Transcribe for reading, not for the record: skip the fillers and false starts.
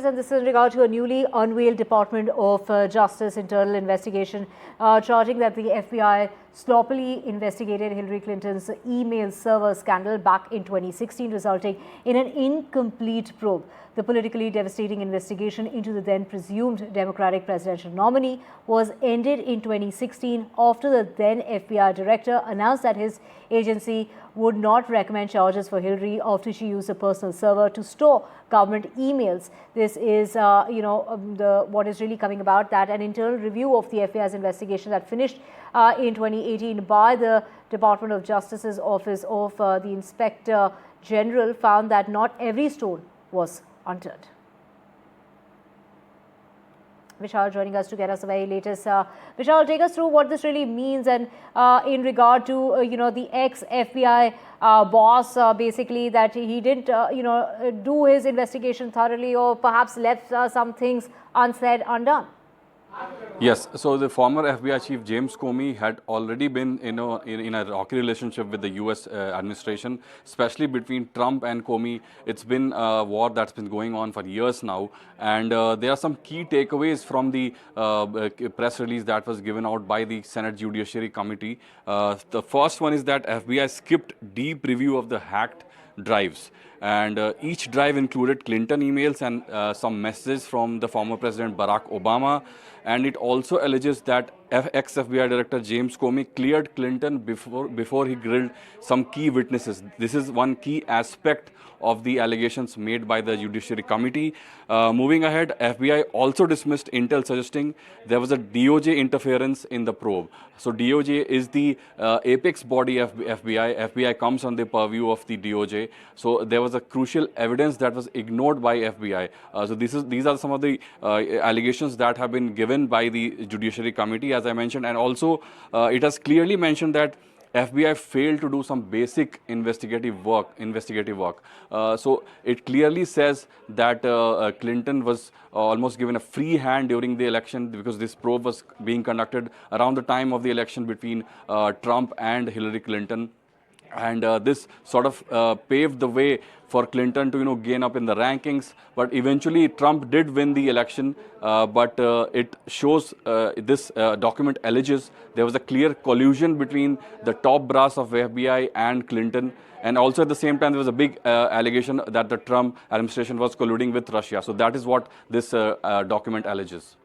And this is in regard to a newly unveiled Department of Justice internal investigation charging that the FBI sloppily investigated Hillary Clinton's email server scandal back in 2016, resulting in an incomplete probe. The politically devastating investigation into the then presumed Democratic presidential nominee was ended in 2016 after the then FBI director announced that his agency would not recommend charges for Hillary after she used a personal server to store government emails. This is, what is really coming about, that an internal review of the FBI's investigation that finished in 2018 by the Department of Justice's Office of the Inspector General found that not every stone was unturned. Vishal joining us to get us the very latest. Vishal, take us through what this really means and in regard to, the ex-FBI boss, basically that he didn't, do his investigation thoroughly or perhaps left some things unsaid, undone. Yes, so the former FBI chief James Comey had already been in a rocky relationship with the US administration, especially between Trump and Comey. It's been a war that's been going on for years now, and there are some key takeaways from the press release that was given out by the Senate Judiciary Committee. The first one is that FBI skipped deep review of the hacked drives, and each drive included Clinton emails and some messages from the former President Barack Obama, and it also alleges that ex-FBI Director James Comey cleared Clinton before he grilled some key witnesses. This is one key aspect of the allegations made by the Judiciary Committee. Moving ahead, FBI also dismissed intel suggesting there was a DOJ interference in the probe. So DOJ is the apex body of FBI. FBI comes on the purview of the DOJ. So there was a crucial evidence that was ignored by FBI. So these are some of the allegations that have been given by the Judiciary Committee, as I mentioned, and also it has clearly mentioned that FBI failed to do some basic investigative work. So it clearly says that Clinton was almost given a free hand during the election because this probe was being conducted around the time of the election between Trump and Hillary Clinton. And this sort of paved the way for Clinton to gain up in the rankings, but eventually Trump did win the election. But it shows this document alleges there was a clear collusion between the top brass of FBI and Clinton, and also at the same time there was a big allegation that the Trump administration was colluding with Russia. So that is what this document alleges.